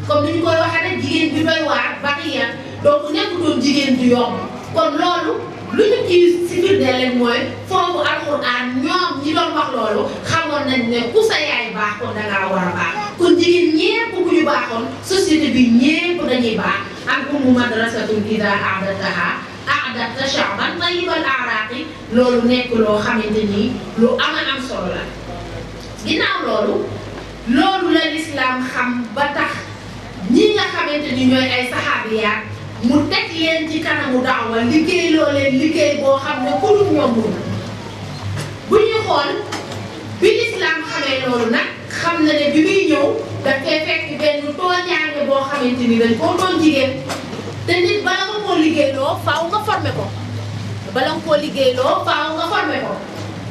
comme ni ñu koy waxee rek jigéen ju doy waar baxiya donc nekkutoon jigéen ju yomb kon loolu lu ñu ci si firndeel leen mooy foofu Alxuraan ñoom ñi doon wax loolu xamoon nañ ne ku sa yaay baax kon dangaa war a baax kon jigéen ñépp ku ñu baaxoon société bi ñépp dañuy baax al ummu madrasatun idaa a'dadtahaa a'dadta sha'ban tayyibal a'raaqi loolu nekk loo xamante ni lu am solo la ginnaaw loolu la l'islam xam ba tax ñi nga xamante ni ñooy ay saxaabiyaat mu teg leen ci kanamu daawa liggéey loo leen liggéey boo xam ne ku dul ñoom bu ñuy xool bi l'islam xamee loolu nag xam na ne bi muy ñëw dafay fekk benn tooñaange boo xamante ni dañ koo doon jigéen te nit bala nga koo liggéeyloo faaw nga formé ko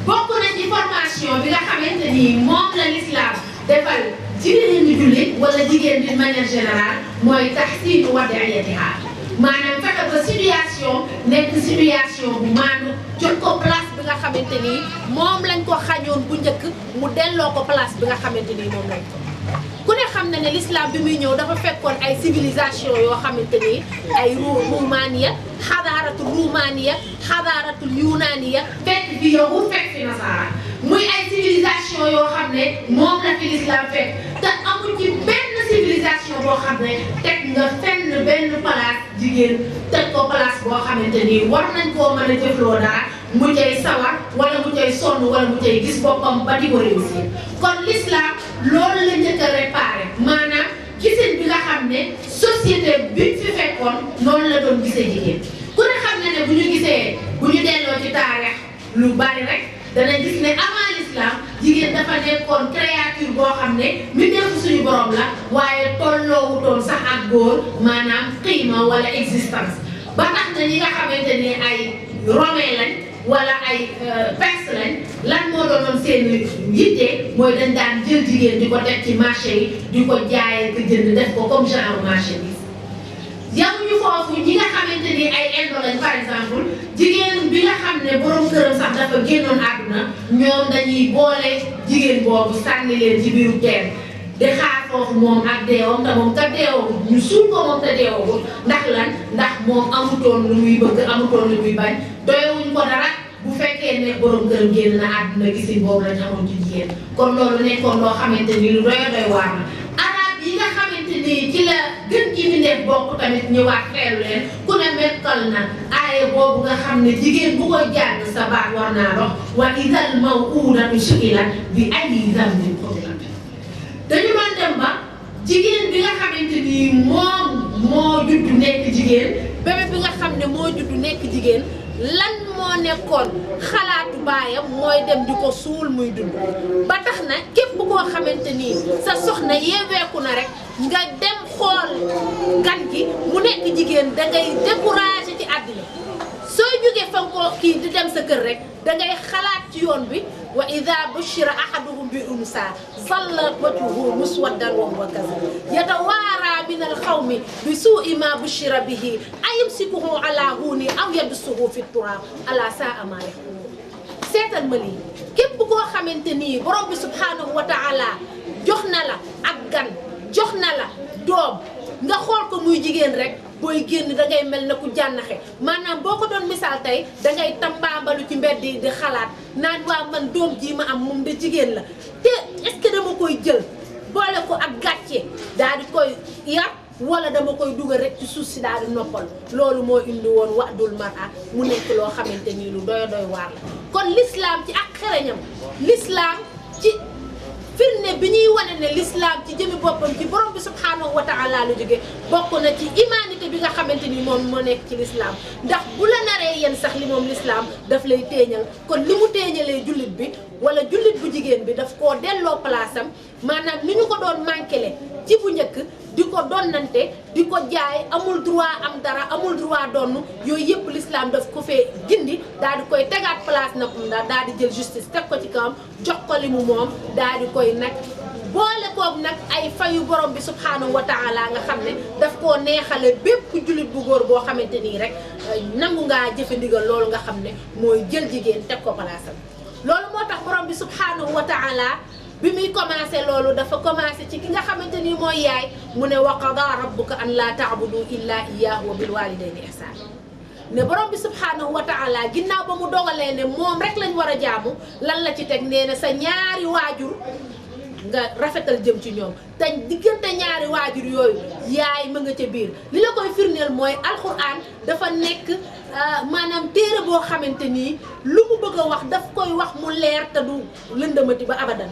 bokk na ci formation bi nga xamante ni moom la l'islam defal jigéen ñi jullit wala jigéen d'une manière générale mooy tahsiinu wad'iyatiha maanaam fexe ba situation nekk situation bu maanu jot ko place bi nga xamante ni moom lañ ko xañoon bu njëkk mu delloo ko place bi nga xamante ni moom lañ ko ku ne xam na ne l'islam bi muy ñëw dafa fekkoon ay civilisation yoo xamante ni ay rumaaniya xadaaratul rumaaniya xadaaratul yunaaniya fekk fi yow fekk fi nasaara muy ay civilisation yoo xam ne moom la fi l'islam fekk te amul ci benn civilisation boo xam ne teg nga fenn benn place jigéen teg ko place boo xamante ni war nañ koo mën a jëfloo dara mu cay sawar wala mu cay sonn wala mu cay gis boppam ba di ko réussir kon l'islam loolu la njëkk a réparé maanaam gisin bi nga xam ne société bi fi fekkoon noonu la doon gisee jigéen ku ne xam ne bu ñu delloo ci taarix lu bari rek dana gis ne avant l'islam jigéen dafa nekkoon créature boo xam ne mi nekk suñu borom la waaye tolloowutoon sax ak góor maanaam xiima wala existence ba tax na ñi nga xamante ne ay romain lañ wala ay perse lañ lan moo doonoon seen yitte mooy dañ daan jël jigéen di ko teg ci marché yi di ko jaayee ko jënd def ko comme genre marché bi yamuñu foofu ñi nga xamante ni ay indo lañ par exemple jigéen bi nga xam ne borom këram sax dafa génnoon àdduna ñoom dañuy boole jigéen boobu sànni leen ci biiru teen di xaar foofu moom ak deewam te moom ka deewam ñu suul ko moom te deewagul ndax lan ndax moom amutoon lu muy bëgg amutoon lu muy bañ doyewuñ ko dara bu fekkee ne borom këram génn na àdduna gisin boobu lañ amoon ci jigéen kon loolu nekkoon loo xamante ni lu doy waar na arab yi nga xamante ni ci la gën gi mi nekk bokk tamit ñëwaat xeelu leen ku ne mekkal na aaye boobu nga xam ne jigéen bu koy jàng sa baat war naa dox wa idal maw'udatu su'ilat bi ayyi dhanbin qutilat dañu doon dem ba jigéen bi nga xamante ni moom moo judd nekk jigéen bébé bi nga xam ne moo judd nekk jigéen lan moo nekkoon xalaatu baayam mooy dem di ko suul muy dund ba tax na képp koo xamante ni sa soxna yeeweeku na rek nga dem xool gan gi mu nekk jigéen dangay découragé ci àddina sooy jógee fa ko kii di dem sa kër rek dangay xalaat ci yoon bi wa ida bushira ahaduhum bi unsa zalla wajhuhu muswaddan wa huwa kadhib yatawaara min alxawmi bi suui ma bushira bihi ayumsikuhu ala huuni aw yadussuhu fi turab ala saa ma yahkumun. seetal ma lii képp koo xamante nii borom bi subhanahu wa taala jox na la ak gan jox na la doom nga xool ko muy jigéen rek booy génn dangay mel na ku jànnaxe maanaam boo ko doon misaal tey dangay tambaambalu ci mbedd yi di xalaat naan waa man doom jii ma am moom de jigéen la te est-ce que dama koy jël boole ko ak gàcce daal di koy yar wala dama koy dugal rek ci suuf si daal di noppal loolu moo indi woon wa'dul mar'a mu nekk loo xamante ni lu doy waar la. kon l'islam ci ak xereñam l'islam ci firnde bi ñuy wane ne l'islam ci jëmi boppam ci borom bi subhanahu wa ta'ala lu jóge bokk na ci humanité bi nga xamante ni moom moo nekk ci l'islam ndax bu la naree yéen sax li moom l'islam daf lay téeñal kon li mu téeñalee jullit bi wala jullit bu jigéen bi daf koo delloo place am maanaam ni ñu ko doon manquele ci bu njëkk di ko donnante di ko jaay amul droit am dara amul droit donn yooyu yëpp l'islam daf ko fee gindi daal di koy tegaat place na daal di jël justice teg ko ci kawam jox ko li mu moom daal di koy nag boole koog nag ay fayu borom bi subhanahu wa taala nga xam ne daf koo neexale bépp jullit bu góor boo xamante nii rek nangu ngaa jëfandigal loolu nga xam ne mooy jël jigéen teg ko place am loolu moo tax borom bi subhanahu wa taala bi muy commencé loolu dafa commencé ci ki nga xamante ni mooy yaay mu ne wa qadaa rabbuka an laa ta'budu illa iyyahu wa bil walidayni ihsan ne borom bi subhanahu wa ta'ala ginnaaw ba mu dogalee ne moom rek lañ war a jaamu lan la ci teg nee na sa ñaari waajur nga rafetal jëm ci ñoom te diggante ñaari waajur yooyu yaay ma nga ca biir li la koy firndeel mooy alquran dafa nekk maanaam téere boo xamante ni lu mu bëgg a wax daf koy wax mu leer te du lëndëmati ba abadan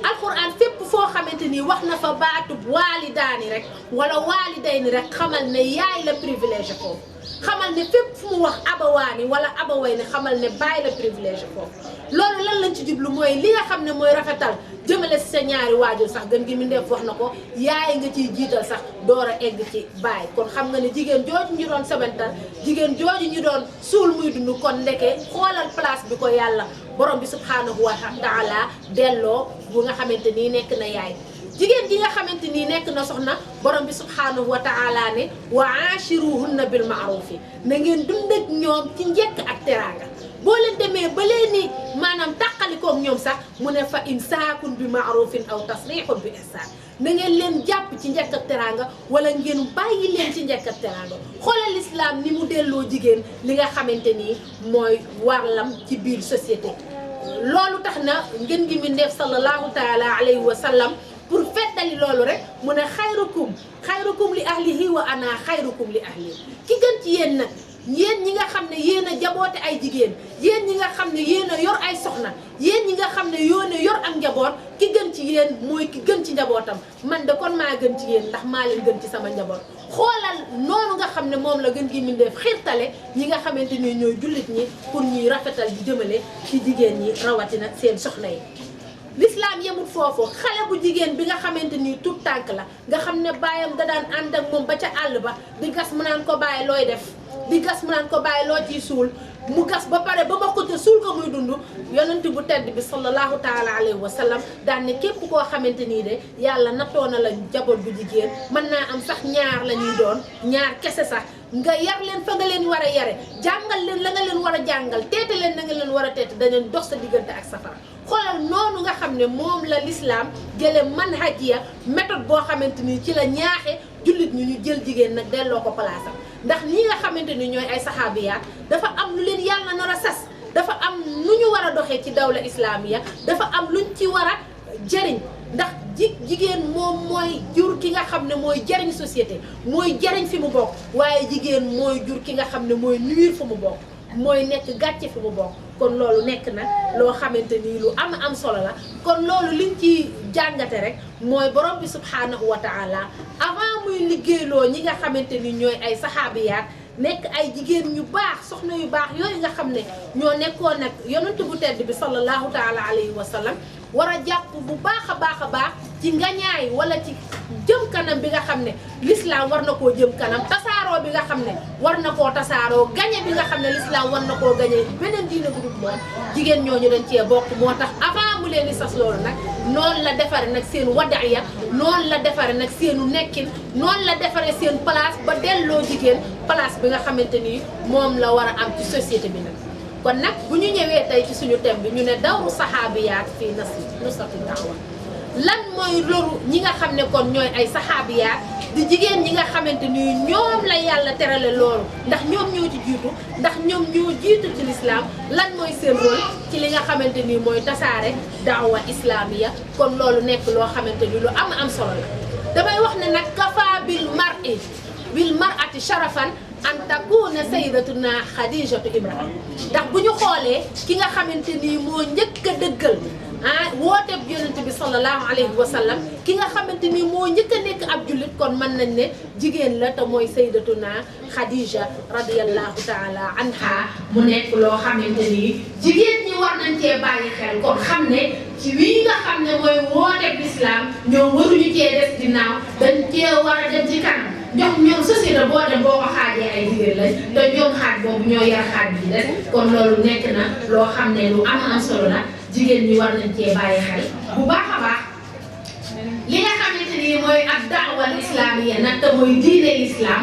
alquran fépp foo xamante ni wax na fa baatub waalidaani rek wala waalidayni rek xamal ne yaay la privilège foofu xamal ne fépp fu mu wax abawaani wala abawayni xamal ne bàyyi la privilège foofu loolu lan lañ ci jublu mooy li nga xam ne mooy rafetal jëmale si sa ñaari waajur sax gën gi mi ndeef wax na ko yaay nga ciy jiital sax door a egg ci baay kon xam nga ne jigéen jooju ñu doon sabantal jigéen jooju ñu doon suul muy dund kon ndeke xoolal place bi ko yàlla borom bi subhanahu wa taala delloo bu nga xamante nii nekk na yaay jigéen gi nga xamante nii nekk na soxna borom bi subhanahu wa taala ne wa aashiruhunna bil ma'rufi na ngeen dund ak ñoom ci njëkk ak teraanga boo leen demee ba leen ni maanaam tàqalikoog ñoom sax mu ne fa imsaakun bi ma'rufin aw tasrihun bi ihsan na ngeen leen jàpp ci njëkk ak teraanga wala ngeen bàyyi leen ci njëkk ak teraanga xoolal l'islam ni mu delloo jigéen li nga xamante ni mooy warlam ci biir société loolu tax na ngeen gi mi ndeef sallallahu taala alayhi wa sallam pour feddali loolu rek mu ne xayrukum li ahlihi wa ana xayrukum li ahli ki gën ci yéen nag yéen ñi nga xam ne yéen a jaboote ay jigéen yéen ñi nga xam ne yéen a yor ay soxna yéen ñi nga xam ne yéen a yor ak njaboot ki gën ci yéen mooy ki gën ci njabootam man de kon maa gën ci yéen ndax maa leen gën ci sama njaboot xoolal noonu nga xam ne moom la gën gi mindeef xiirtale ñi nga xamante ni ñooy jullit ñi pour ñuy rafetal di jëmale ci jigéen ñi rawatina seen soxna yi l'islam yemul foofu xale bu jigéen bi nga xamante ni tout tànk la nga xam ne baayam da daan ànd ak moom ba ca àll ba di gas mu naan ko bàyyi looy def di gas mu naan ko bàyyi loo ciy suul mu gas ba pare ba ma ko te suul ko muy dund yonent bu tedd bi sallallahu taala alayhi wa sallam daan ne képp koo xamante nii de yàlla nattoo na la jaboot bu jigéen mën naa am sax ñaar la ñuy doon ñaar kese sax nga yar leen fa nga leen war a yare jàngal leen la nga leen war a jàngal teete leen na nga leen war a teete dañu dox sa diggante ak safara xoolal noonu nga xam ne moom la l'islam jële manhajiya méthode boo xamante ni ci la ñaaxe jullit ñu jël jigéen nag delloo ko palaasam ndax ñi nga xamante ni ñooy ay saxaabiyaat dafa am lu leen yàlla nar a sas dafa am nu ñu war a doxee ci dawla islamiya dafa am luñ ci war a jëriñ ndax jigéen moom mooy jur ki nga xam ne mooy jëriñ société mooy jëriñ fi mu bokk waaye jigéen mooy jur ki nga xam ne mooy nuire fi mu bokk mooy nekk gàcce fi mu bokk kon loolu nekk na loo xamante ni lu am solo la kon loolu liñ ci jàngate rek mooy borom bi subhanahu wa taala avant muy liggéeyloo ñi nga xamante ni ñooy ay saxaabiyaat nekk ay jigéen ñu baax soxna yu baax yooyu nga xam ne ñoo nekkoon nag yonent bu tedd bi sallallahu taala alayhi wa sallam war a jàpp bu baax a baax ci ngañaay wala ci jëm kanam bi nga xam ne l'islam war na koo jëm kanam tasaaroo bi nga xam ne war na koo tasaaroo gañe bi nga xam ne l'islam war na koo gañe beneen diine bu dul moom jigéen ñooñu dañ cee bokk. moo tax avant mu leen di sas loolu nag noonu la defare nag seen wadaaya noonu la defare nag seenu nekkin noonu la defare seen place ba delloo jigéen place bi nga xamante ni moom la war a am ci société bi nag. kon nag bu ñu ñëwee tey ci suñu thème bi ñu ne dawru saxaabiyaat fii nusrati da'wa lan mooy loru ñi nga xam ne kon ñooy ay saxaabiyaat di jigéen ñi nga xamante ni ñoom la yàlla terale loolu ndax ñoom ñoo ci jiitu ndax ñoom ñoo jiitu ci lislaam lan mooy seen rôle ci li nga xamante ni mooy tasaare da'wa islamiya. kon loolu nekk loo xamante ni lu am solo la damay wax ne nag kafa bil mar'ati sharafan an takuna sayyidatuna Xadijatu imraa ndax bu ñu xoolee ki nga xamante ni moo njëkk a dëggal wooteeb yonent bi sallallahu alayhi wa sallam ki nga xamante ni moo njëkk a nekk ab jullit kon mën nañ ne jigéen la te mooy sayyidatuna Xadija radiyallahu taala anha. mu nekk loo xamante ni jigéen ñi war nañ cee bàyyi xel kon xam ne ci wii nga xam ne mooy wooteeb lislaam ñoom waruñu cee des ginnaaw dañ cee war a dem ci kanam. ñoom société boo dem boo ko xaajee ay jigéen lañ te ñoom xaaj boobu ñoo yar xaaj bi des kon loolu nekk na loo xam ne lu am solo la jigéen ñi war nañ cee bàyyi xel bu baax a baax. li nga xamante ni mooy ak daawal islamiya nag te mooy diine l'islam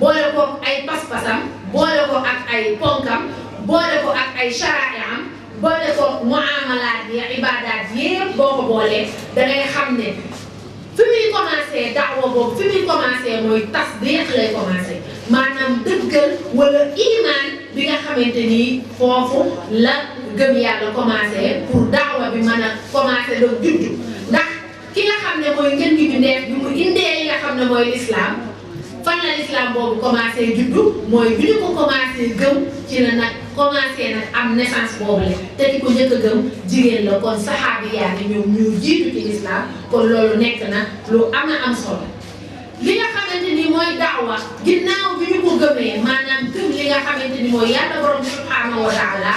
boole ko ay pas-pasam boole ko ak ay ponkam boole ko ak ay sharaa'am boole ko muamalaat yi ibadaat yépp boo ko boolee da ngay xam ne. fi muy commencé daawa boobu fi muy commencé mooy tasdiq lay commencé maanaam dëggal wala iman bi nga xamante ni foofu la gëm yàlla commencé pour daawa bi mën a commencé la juddu ndax ki nga xam ne mooy ngeen gi neef bi mu indee li nga xam ne mooy l'islam fan la l'islam boobu commencé juddu mooy bi ñu ko commencé gëm ci la nag commencé nag am naissance boobu la te ki ko njëkk a gëm jigéen la kon saxaabiyaat yi ñoom ñu jiitu ci l'islam kon loolu nekk na lu am solo. li nga xamante ni mooy daawa ginnaaw bi ñu ko gëmee maanaam gëm li nga xamante ni mooy yàlla borom bi subhaanahu wa taala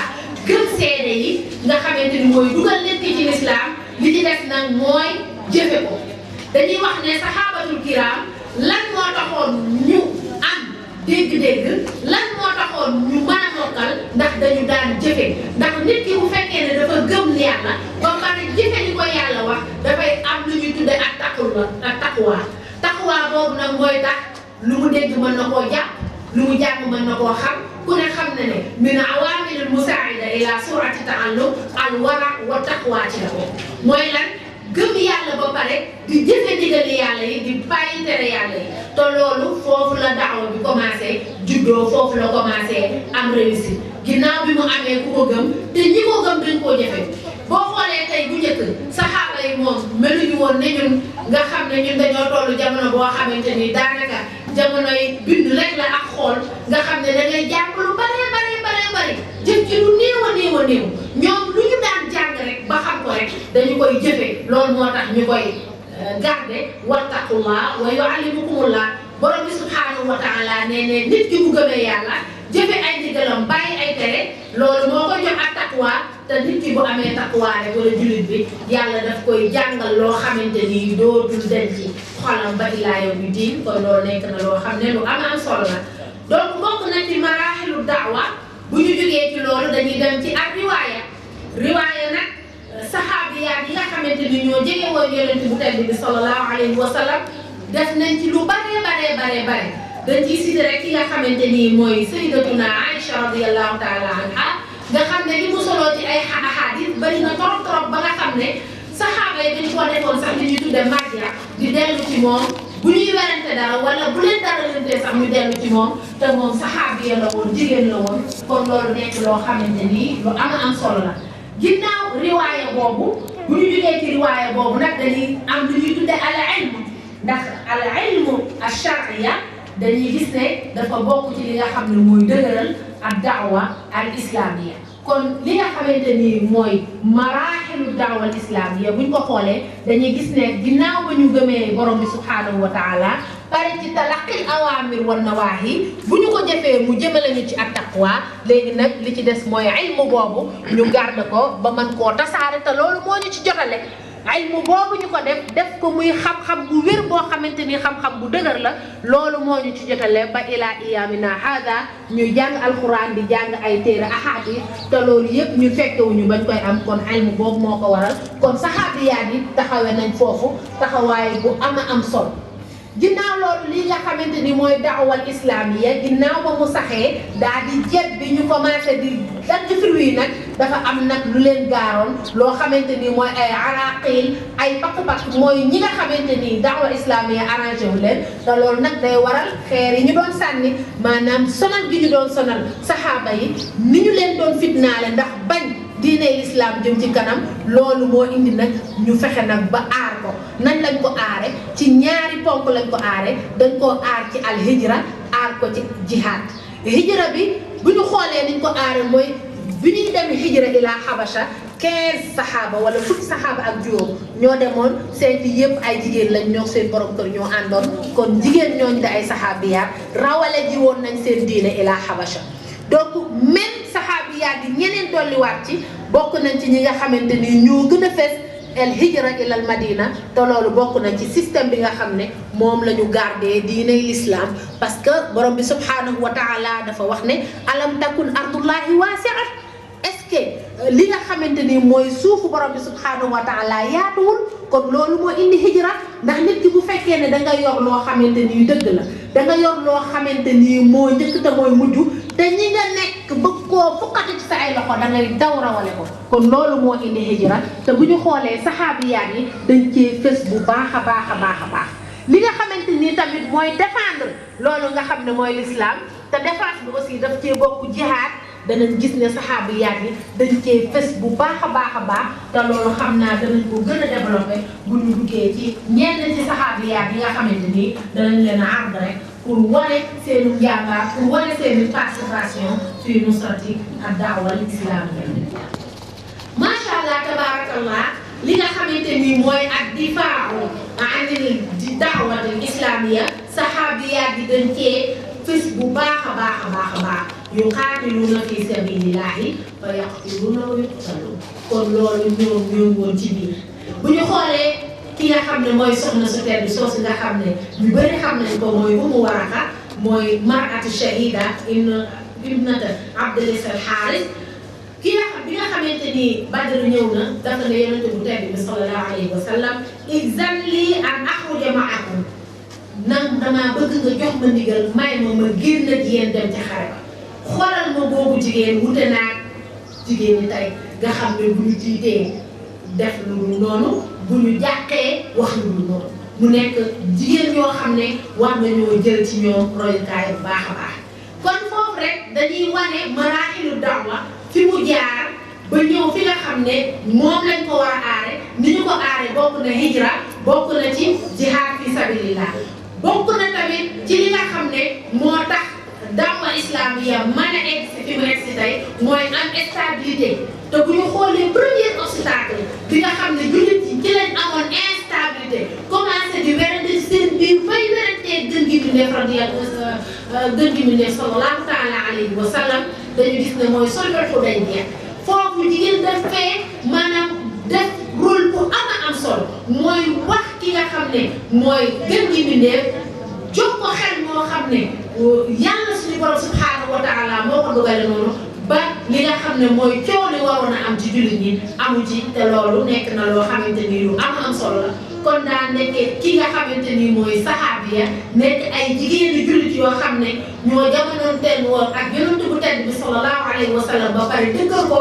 gëm seede yi nga xamante ni mooy dugal nit ki ci l'islam li ci def nag mooy jëfe ko dañuy wax ne saxaabatul kiram lan moo taxoon ñu am dégg-dégg lan moo taxoon ñu mën a mokkal ndax dañu daan jëfe ndax nit ki bu fekkee ne dafa gëm yàlla ba pare jëfe li ko yàlla wax dafay am lu ñuy tudde ak taqwa boobu nag mooy tax lu mu dégg mën na koo jàpp lu mu jàpp mën na koo xam ku ne xam na ne min awaamilil musaa'ida ila surati ta'allum al wara wa taqwa ci la ko mooy lan gëm yàlla ba pare di jëfe ndigali yàlla yi di bàyyi tere yàlla yi te loolu foofu la daawa bi commencé juddoo foofu la commencé am réussite ginnaaw bi mu amee ku ko gëm te ñi ko gëm dañ koo jëfe boo xoolee tey bu njëkk saxaaba yi moom meluñu woon ne ñun nga xam ne ñun dañoo tollu jamono boo xamante ni daanaka jamono yi bind rek la ak xool nga xam ne da ngay jàng lu bare jëf ci lu néew a néew ñoom lu ñu daan jàng rek ba xam ko rek dañu koy jëfe loolu moo tax ñu koy garde wattaqullah wa yuallimukumullah borom bi subhanahu wa taala nee nit ki bu gëmee yàlla jëfe ay ndigalam bàyyi ay tere loolu moo koy jox ak taqwa te nit ki bu amee taqwa rek wala jullit bi yàlla daf koy jàngal loo xamante ni dootul den ci xolam ba ilaa yawmi diin kon loolu nekk na loo xam ne lu am solo la donc bokk na ci maraaxilu daawa bu ñu jógee ci loolu dañuy dem ci ak riwaaya nag saxaabiyaat yi nga xamante ni ñoo jege woon yonent bu tedd bi sallallahu alayhi wa sallam def nañ ci lu bare dañ ciy cité rek ki nga xamante ni mooy sayyidatuna Aïcha radiyallahu taala anha nga xam ne li mu soloo ci ay ahadis bari na trop ba nga xam ne saxaaba yi dañu ko defoon sax li ñuy tudde marja di dellu ci moom bu ñuy werante dara wala bu leen dara lentee sax ñu dellu ci moom te moom saxaabiya la woon jigéen la woon kon loolu nekk loo xamante ni lu am solo la ginnaaw riwaaya boobu bu ñu jógee ci riwaaya boobu nag dañuy am lu ñuy tudde al ilm ndax al ilmu al shar'iyya dañuy gis ne dafa bokk ci li nga xam ne mooy dëgëral ak daawa al islamiyya kon li nga xamante ni mooy maraaxilu daawa al islamiyya buñ ko xoolee dañuy gis ne ginnaaw ba ñu gëmee borom bi subhanahu wa taala pare ci talaqil awaamir wan nawaahi bu ñu ko jëfee mu jëmale ñu ci ak taqwa léegi nag li ci des mooy ilmu boobu ñu garde ko ba mën koo tasaare te loolu moo ñu ci jotale ilmu boobu ñu ko def ko muy xam-xam bu wér boo xamante ni xam-xam bu dëgër la loolu moo ñu ci jotale ba ilaa iyaamina haada ñu jàng alquran di jàng ay téere ahadis te loolu yëpp ñu fekkewuñu bañ koy am kon ilmu boobu moo ko waral kon saxaabiyaat yi taxawe nañ foofu taxawaay bu am solo ginnaaw loolu li nga xamante ni mooy daawal islamiya ginnaaw ba mu saxee daal di jet bi ñu commencé di dagg fruit yi nag dafa am nag lu leen gaaroon loo xamante ni mooy ay araqil ay pakk-pakk mooy ñi nga xamante ni daawal islamiya arrangé wu leen te loolu nag day waral xeer yi ñu doon sànni maanaam sonal gi ñu doon sonal saxaaba yi ni ñu leen doon fitnaale ndax bañ diine l'islam jëm ci kanam loolu moo indi nag ñu fexe nag ba aar ko nañ lañ ko aare ci ñaari ponk lañ ko aare dañ koo aar ci alhijra aar ko ci jihad hijra bi bu ñu xoolee niñ ko aare mooy bi ñuy dem hijra ila Habasha 15 saxaaba wala fukki saxaaba ak juróom ñoo demoon seeti yëpp ay jigéen lañ ñoo seen borom kër ñoo àndoon kon jigéen ñooñu da ay saxaabiyaat rawale ji woon nañ seen diine ila Habasha donc même saxaabiyaat yi ñeneen dolliwaat ci bokk nañ ci ñi nga xamante ni ñoo gën a fees el hijra ilal madina te loolu bokk nañ ci système bi nga xam ne moom la ñu gardé diiney l'islam parce que borom bi subhanahu wa taala dafa wax ne alam takun ardullahi waasi'at est-ce que li nga xamante ni mooy suufu borom bi subhanahu wa taala yaatuwul kon loolu moo indi hijra ndax nit ki bu fekkee ne da nga yor loo xamante ni dëgg la da nga yor loo xamante ni moo njëkk te mooy mujj te ñi nga nekk bëgg koo fukkati ci sa ay loxo da ngay daw rawale ko kon loolu moo indi hijra te bu ñu xoolee saxaabiyaat yi dañ cee fës bu baax a baax li nga xamante ni tamit mooy défendre loolu nga xam ne mooy l'islam te défense bi aussi daf cee bokk jihaad danañ gis ne saxaabiyaat yi dañ cee fës bu baax a baax te loolu xam naa danañ ko gën a développé bu ñu duggee ci ñenn ci saxaabiyaat yi nga xamante ni danañ leen a ànd rek pour wane seenu njàmbaar pour wane seenu participation fii nusrati ak daawal islamiyya macha allah tabaarakallah li nga xamante ni mooy ak difaaru anil daawatil islamiyya saxaabiyaat yi dañ cee fës bu baax a baax yuqaatiluuna fi sabilillahi fa yaqtuluuna wa yuqtaluun kon loolu ñoo woon ci biir bu ñu xoolee ki nga xam ne mooy soxna su tedd soosu nga xam ne ñu bëri xam nañ ko mooy Umu Waraka mooy mar'atu shahida ibnata Abdul Haaris ki nga xam bi nga xamante ni Badr ñëw na dafa ne yonente bu tedd bi sallallahu alayhi wa sallam izan lii an axruja ma'akum nag damaa bëgg nga jox ma ndigal may ma génn ak yéen dem ci xare ba xoolal ma boobu jigéen wute naag jigéen ñi tey nga xam ne bu ñu tiitee def lu dul noonu bu ñu jàqee wax lu dul noonu mu nekk jigéen ñoo xam ne war nañoo jël ci ñoom royukaay bu baax a baax kon foofu rek dañuy wane maraaxilu da'wa fi mu jaar ba ñëw fi nga xam ne moom lañ ko war a aare ni ñu ko aare bokk na hijra bokk na ci jihaad fi sabilillah bokk na tamit ci li nga xam ne moo tax daawa islamiya mën a egg si fi mu egg si tey mooy am stabilité te bu ñu xoolee premier obstacle bi nga xam ne jullit yi ci lañ amoon instabilité commencé di werante seen biir fay werantee gën gi mu neef gën gi mu neef sallallahu taala alayhi wa sallam dañu gis ne mooy sulhul Hudaybiya foofu jigéen daf fee maanaam def rôle bu am solo mooy wax ki nga xam ne mooy gën gi mu neef jox ko xel moo xam ne yàlla suñu borom subhanahu wa taala moo ko dogale noonu ba li nga xam ne mooy coow li waroon a am ci jullit ñi amu ci te loolu nekk na loo xamante ni lu am solo la kon daa nekkee ki nga xamante ni mooy saxaabiya nekk ay jigéenu jullit yoo xam ne ñoo jamonoon teen woon ak yonent bu tedd bi sallallahu alayhi wa sallam ba pare dëggal ko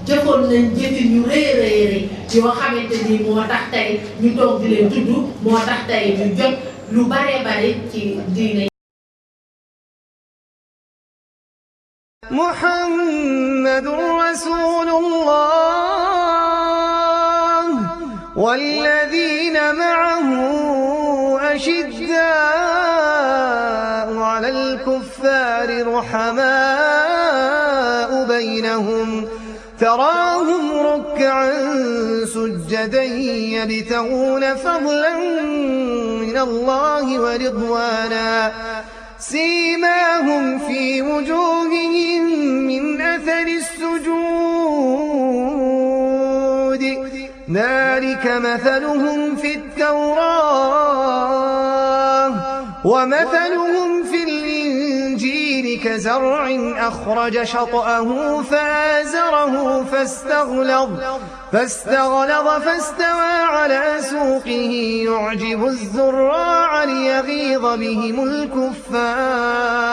jëfoon nañ jëfi ñu rëy yoo xamante ni moo tax tey ñu toog di leen tudd moo tax tey ñu jot lu bare ci diine. Muhammadur Rasulullah walladhina ma'ahu ashidda'u 'alal kuffari ruhamaa'u baynahum تراهم ركعا سجدا يبتغون فضلا من الله ورضوانا سيماهم في وجوههم من أثر السجود ذلك مثلهم في التوراة ومثلهم في الإنجيل كزرع أخرج شطأه فآزره فاستغلظ فاستوى على سوقه يعجب الزراع ليغيظ بهم الكفار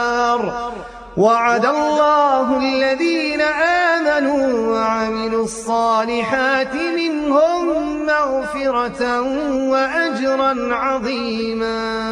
وعد الله الذين آمنوا وعملوا الصالحات منهم مغفرة وأجرا عظيما.